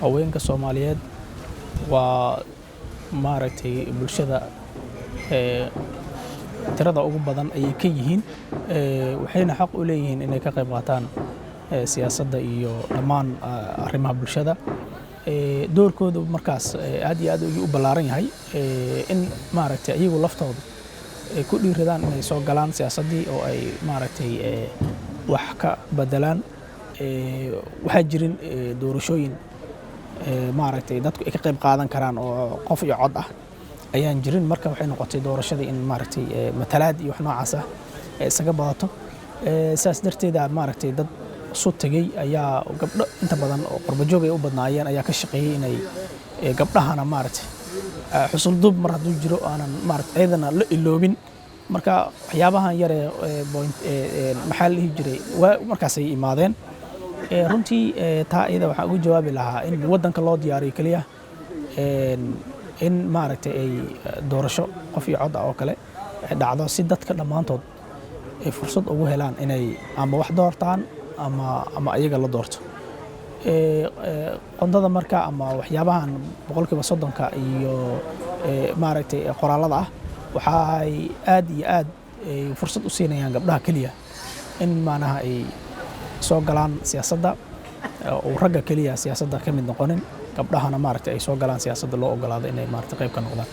haweenka Soomaaliyeed waa maaragtay bulshada tirada ugu badan ayay ka yihiin waxayna xaq u leeyihiin inay ka qayb qaataan siyaasadda iyo dhammaan arrimaha bulshada doorkoodu markaas aad iyo aad u ballaaran yahay in maaragtay iyagu laftooda ay ku dhiiradaan inay soo galaan siyaasaddii oo ay maaragtay wax ka bedelaan waxaa jirin doorashooyin maaragtay dadku ay ka qayb qaadan karaan oo qof iyo cod ah ayaan jirin marka waxay noqotay doorashadii in maaragtay matalaad iyo wax noocaas ah isaga badato saas darteed maaragtay dad soo tagay ayaa gabdho inta badan oo qurbajoog ay u badnaayeen ayaa ka shaqeeyay inay gabdhahana maaragtay xusul dub mar hadduu jiro aanan maaragtay ayadana la iloobin marka waxyaabahan yar point maxaa la dhihi jiray markaas ay imaadeen runtii taa iyada waxaan ugu jawaabi lahaa in waddanka loo diyaariyo kaliya in maaragtay ay doorasho qof iyo cod ah oo kale ay dhacdo si dadka dhammaantood ay fursad ugu helaan inay ama wax doortaan ama ayaga la doorto qondada marka ama waxyaabahan boqolkiiba 30 iyo maaragtay qoraalada ah waxay aad iyo aad fursad u siinayaan gabdhaha kaliya in maanaha ay soo galaan siyaasadda oo ragga kaliya siyaasadda ka mid noqonin gabdhahana maaragtay ay soo galaan siyaasadda loo ogolaado inay maaragtay qayb ka noqdaan